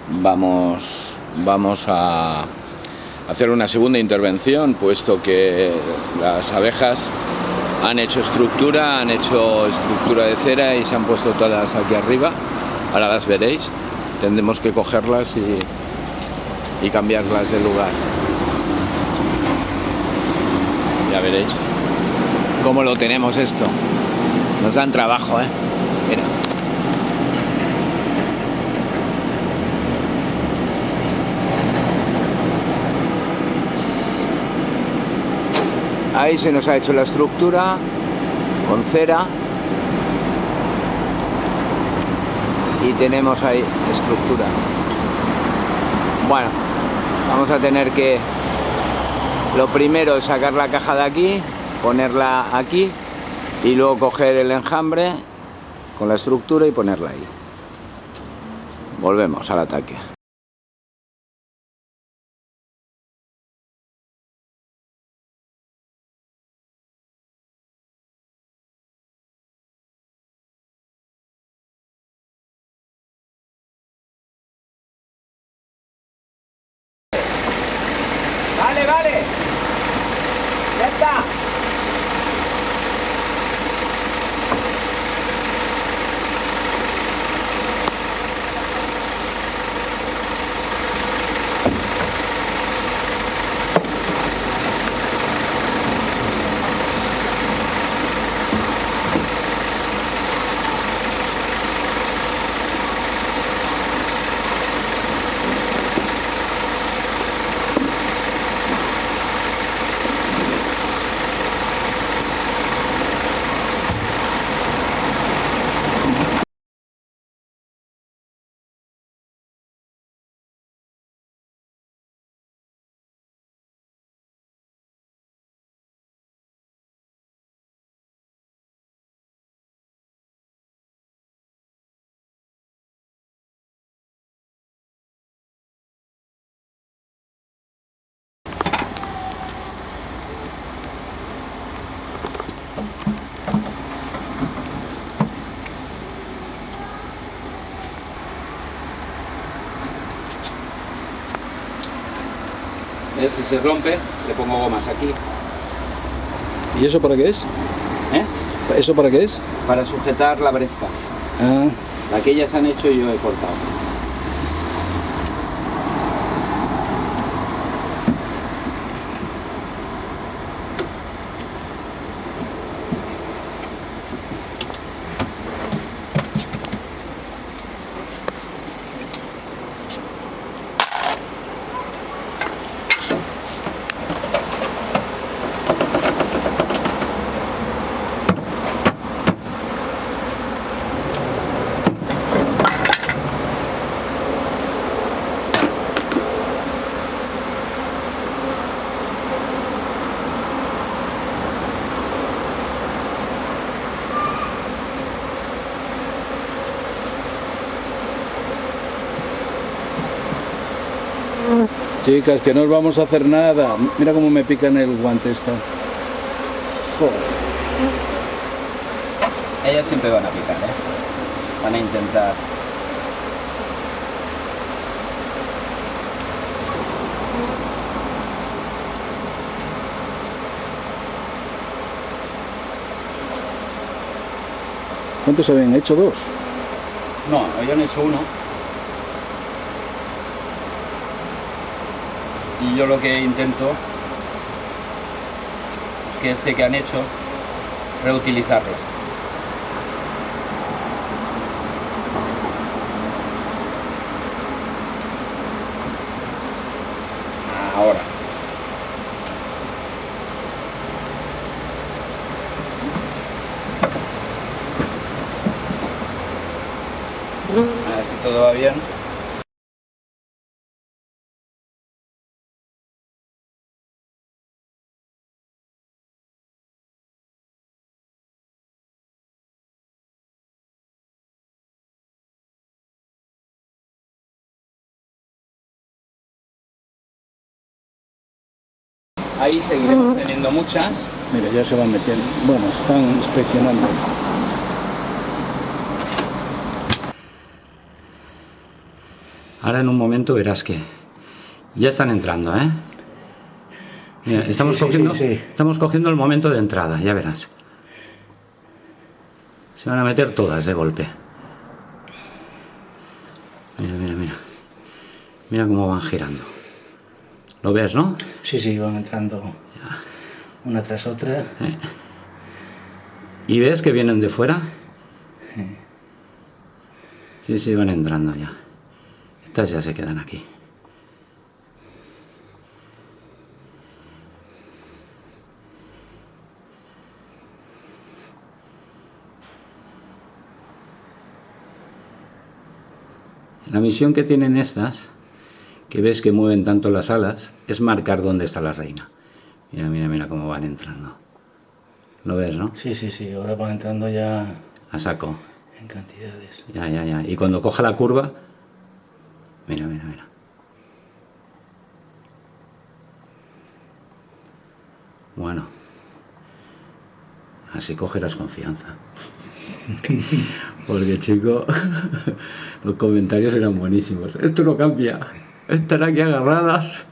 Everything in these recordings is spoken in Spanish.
vamos a hacer una segunda intervención, puesto que las abejas han hecho estructura de cera y se han puesto todas aquí arriba. Ahora las veréis. Tendremos que cogerlas y cambiarlas de lugar. Ya veréis cómo lo tenemos esto. Nos dan trabajo, Mira. Ahí se nos ha hecho la estructura con cera y tenemos ahí estructura. Bueno, vamos a tener que, lo primero es sacar la caja de aquí, ponerla aquí y luego coger el enjambre con la estructura y ponerla ahí. Volvemos al ataque. Vale, ya está. Si se rompe, le pongo gomas aquí. ¿Y eso para qué es? ¿Eso para qué es? Para sujetar la bresca. Ah. La que ellas han hecho y yo he cortado. Chicas, que no os vamos a hacer nada. Mira cómo me pica en el guante esta. Joder. Ellas siempre van a picar, Van a intentar. ¿Cuántos habían hecho? ¿2? No, ellos han hecho 1. Y yo lo que intento es que este que han hecho, reutilizarlo. Ahora. A ver si todo va bien. Ahí seguiremos teniendo muchas. Mira, ya se van metiendo. Bueno, están inspeccionando. Ahora en un momento verás que ya están entrando, ¿eh? Mira, estamos cogiendo el momento de entrada, ya verás. Se van a meter todas de golpe. Mira, mira, mira. Mira cómo van girando. ¿Lo ves, no? Sí, van entrando una tras otra. ¿Y ves que vienen de fuera? Sí, van entrando ya. Estas ya se quedan aquí. La misión que tienen estas, que ves que mueven tanto las alas, es marcar dónde está la reina. Mira, mira, mira cómo van entrando. ¿Lo ves, no? Sí, ahora van entrando ya a saco. En cantidades. Ya. Y cuando coja la curva, mira, mira, mira. Bueno, así cogerás confianza. Porque, chico, los comentarios eran buenísimos. Esto no cambia. Están aquí agarradas.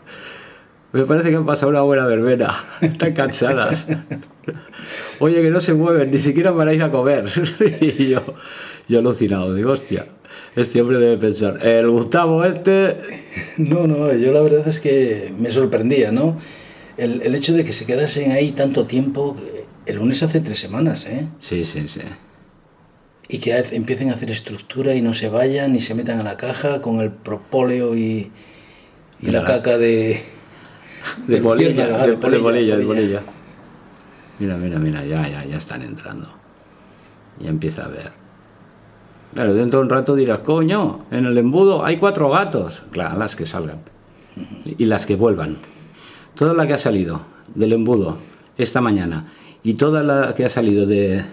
Me parece que han pasado una buena verbena. Están cansadas. Oye, que no se mueven, ni siquiera para ir a comer. Y yo alucinado. Digo, hostia, este hombre debe pensar, el Gustavo este... No, yo la verdad es que me sorprendía, ¿no? El hecho de que se quedasen ahí tanto tiempo. El lunes hace 3 semanas, ¿eh? Sí. Y que empiecen a hacer estructura y no se vayan ni se metan a la caja con el propóleo y la caca de bolilla. Mira, ya están entrando. Ya empieza a ver. Claro, dentro de un rato dirás, coño, en el embudo hay 4 gatos. Claro, las que salgan. Y las que vuelvan. Toda la que ha salido del embudo esta mañana y toda la que ha salido de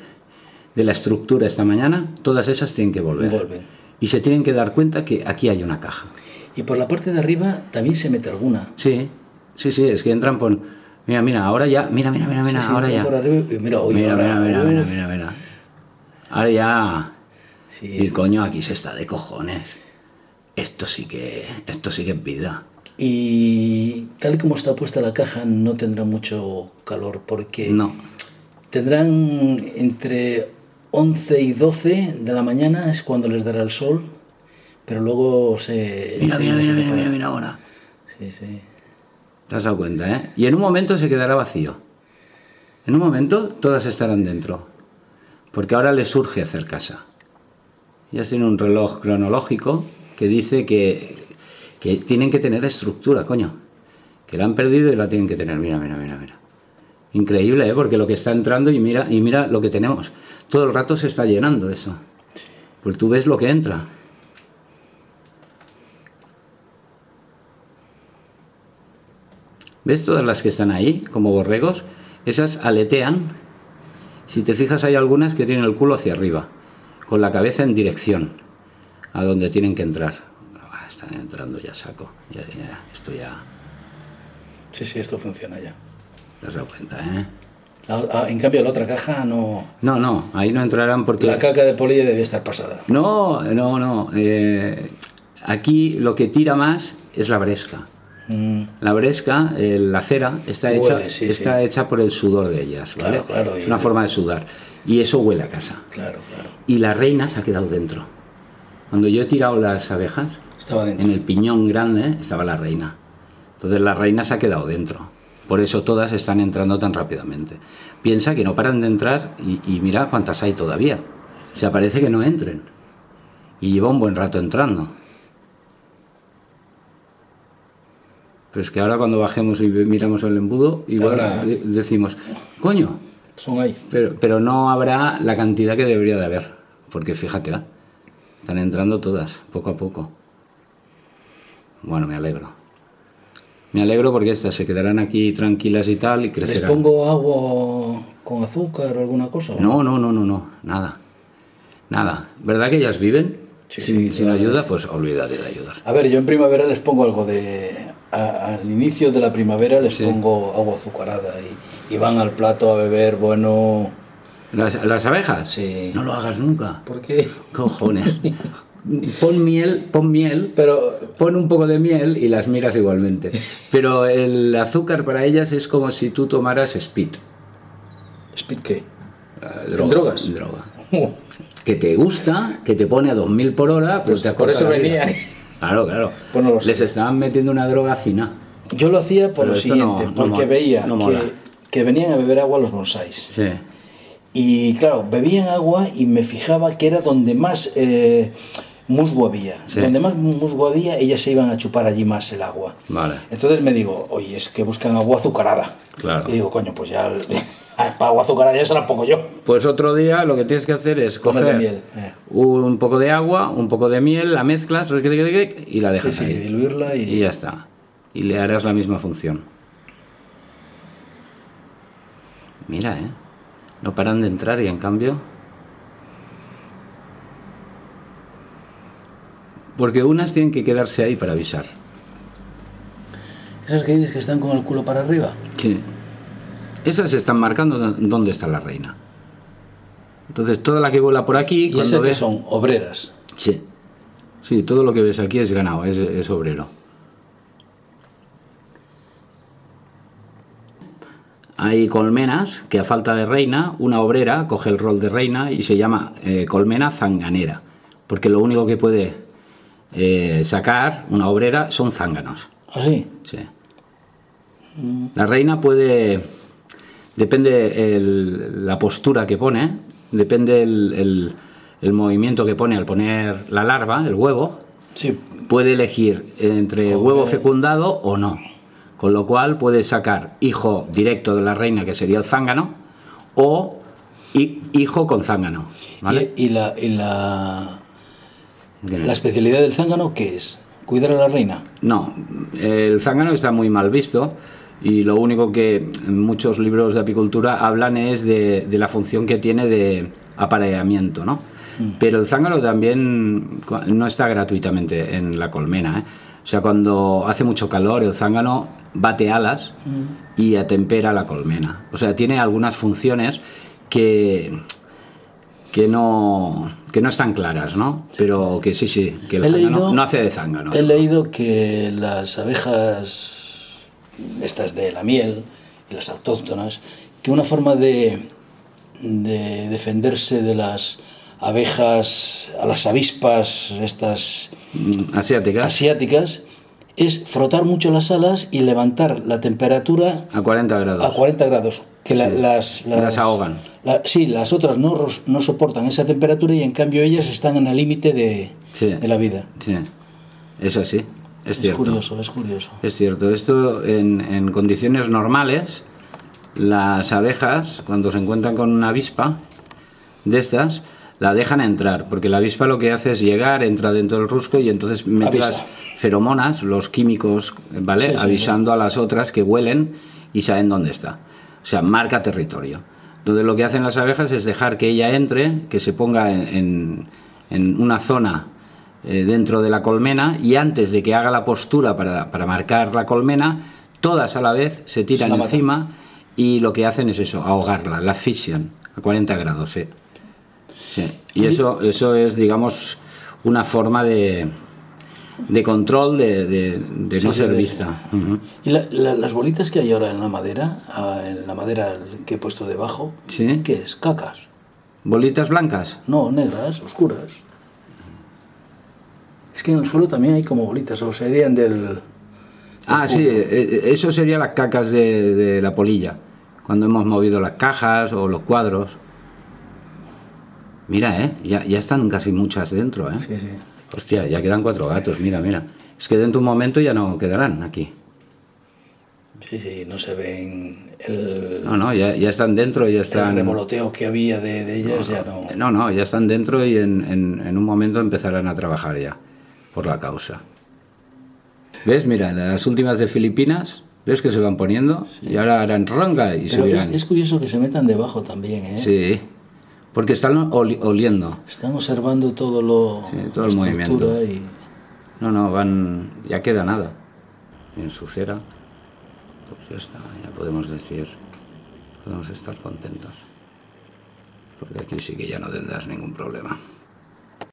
la estructura esta mañana, todas esas tienen que volver. Y se tienen que dar cuenta que aquí hay una caja. Y por la parte de arriba también se mete alguna. Sí, es que entran por... Mira, ahora ya, mira, ahora ya. Por arriba, Mira. Ahora ya... Sí, y coño, aquí se está de cojones. Esto sí que es vida. Y tal y como está puesta la caja, no tendrá mucho calor, porque no. Tendrán entre 11 y 12 de la mañana, es cuando les dará el sol, pero luego se... Mira ahora. Sí. ¿Te has dado cuenta, eh? Y en un momento se quedará vacío. En un momento todas estarán dentro, porque ahora les surge hacer casa. Ya tiene un reloj cronológico que dice que tienen que tener estructura, coño. Que la han perdido y la tienen que tener. Mira. Increíble, ¿eh? Porque lo que está entrando y mira lo que tenemos. Todo el rato se está llenando eso. Pues tú ves lo que entra. ¿Ves todas las que están ahí, como borregos? Esas aletean. Si te fijas, hay algunas que tienen el culo hacia arriba, con la cabeza en dirección a donde tienen que entrar. Están entrando ya saco. Esto ya... Sí, esto funciona ya. ¿Te has dado cuenta, eh? En cambio, la otra caja no... No, ahí no entrarán porque... La caca de polilla debe estar pasada. No. Aquí lo que tira más es la bresca. La bresca, la cera, está hecha por el sudor de ellas, ¿vale? Claro, es una forma de sudar. Y eso huele a casa. Claro. Y la reina se ha quedado dentro. Cuando yo he tirado las abejas, estaba dentro. En el piñón grande estaba la reina. Entonces la reina se ha quedado dentro. Por eso todas están entrando tan rápidamente. Piensa que no paran de entrar y mira cuántas hay todavía. O sea, parece que no entren. Y lleva un buen rato entrando. Pero es que ahora cuando bajemos y miramos el embudo, igual decimos, coño, son ahí. Pero no habrá la cantidad que debería de haber. Porque fíjate, están entrando todas, poco a poco. Bueno, me alegro. Me alegro porque estas se quedarán aquí tranquilas y tal y crecerán. ¿Les pongo agua con azúcar o alguna cosa? No, nada. ¿Verdad que ellas viven? Sin ayuda, pues olvídate de ayudar. A ver, yo en primavera les pongo algo al inicio de la primavera les pongo agua azucarada y van al plato a beber, bueno... ¿Las abejas? Sí. No lo hagas nunca. ¿Por qué? Cojones. pon miel, Pero pon un poco de miel y las miras igualmente. Pero el azúcar para ellas es como si tú tomaras speed. ¿Speed qué? Droga, drogas? Droga. Que te gusta, que te pone a 2000 por hora, pero Pues te por acorta eso la vida. venía. Claro. Pues no lo sé. Les estaban metiendo una droga fina. Yo lo hacía por Pero lo esto siguiente, no porque mola, veía no mola. que venían a beber agua los bonsáis. Sí. Y claro, bebían agua y me fijaba que era donde más musgo había. Sí. Donde más musgo había, ellas se iban a chupar allí más el agua. Vale. Entonces me digo, oye, es que buscan agua azucarada. Claro. Y digo, coño, pues ya para agua azucarada ya se la pongo yo. Pues otro día lo que tienes que hacer es Comer de coger miel. un poco de agua, un poco de miel, la mezclas y la dejas Sí, ahí. diluirla Y ya está. Y le harás la misma función. Mira, no paran de entrar y en cambio... Porque unas tienen que quedarse ahí para avisar. ¿Esas que dices que están con el culo para arriba? Sí. Esas están marcando dónde está la reina. Entonces toda la que vuela por aquí... ¿Y esas que son? Obreras. Sí. Sí, todo lo que ves aquí es ganado, es obrero. Hay colmenas que a falta de reina, una obrera coge el rol de reina y se llama colmena zanganera, porque lo único que puede sacar una obrera son zánganos. ¿Ah, sí? Sí. La reina puede, depende la postura que pone, depende el movimiento que pone al poner la larva, el huevo, Sí. puede elegir entre huevo fecundado o no. Con lo cual puede sacar hijo directo de la reina, que sería el zángano, o hijo con zángano. ¿Vale? ¿Y la especialidad del zángano qué es? ¿Cuidar a la reina? No, el zángano está muy mal visto y lo único que en muchos libros de apicultura hablan es de la función que tiene de apareamiento, ¿no? Pero el zángano también no está gratuitamente en la colmena, O sea, cuando hace mucho calor, el zángano bate alas y atempera la colmena. O sea, tiene algunas funciones que no están claras, ¿no? Pero que sí, que el zángano no hace de zángano. He leído que las abejas, estas de la miel y las autóctonas, que una forma de defenderse de las abejas, a las avispas estas asiáticas, es frotar mucho las alas y levantar la temperatura a 40 grados. A 40 grados. Que sí. Las ahogan. Sí, las otras no soportan esa temperatura y en cambio ellas están en el límite de la vida. Sí, es así. Es cierto. Es curioso. Es cierto. Esto en condiciones normales, las abejas, cuando se encuentran con una avispa de estas, la dejan entrar, porque la avispa lo que hace es llegar, entra dentro del rusco y entonces mete las feromonas, los químicos, ¿vale? Sí, avisando a las otras que huelen y saben dónde está. O sea, marca territorio. Entonces lo que hacen las abejas es dejar que ella entre, que se ponga en una zona dentro de la colmena y antes de que haga la postura para marcar la colmena, todas a la vez se tiran encima y lo que hacen es eso, ahogarla, la asfixian a 40 grados, sí. Sí. Y eso es, digamos, una forma de control de no ser vista. ¿Y las bolitas que hay ahora en la madera que he puesto debajo, ¿sí? ¿Qué es? ¿Cacas? ¿Bolitas blancas? No, negras, oscuras. Es que en el suelo también hay como bolitas, o serían del sí, eso sería las cacas de la polilla, cuando hemos movido las cajas o los cuadros. Mira, ya están casi muchas dentro, Sí. Hostia, ya quedan 4 gatos, mira. Es que dentro de un momento ya no quedarán aquí. Sí, no se ven No, ya están dentro, ya están... El revoloteo que había de ellas ya no... No, ya están dentro y en un momento empezarán a trabajar ya, por la causa. ¿Ves? Mira, las últimas de Filipinas, ¿ves que se van poniendo? Sí. Y ahora harán ronga y subirán. Es curioso que se metan debajo también, Sí. Porque están oliendo. Están observando todo el movimiento. No, ya queda nada. En su cera, pues ya está, ya podemos estar contentos. Porque aquí sí que ya no tendrás ningún problema.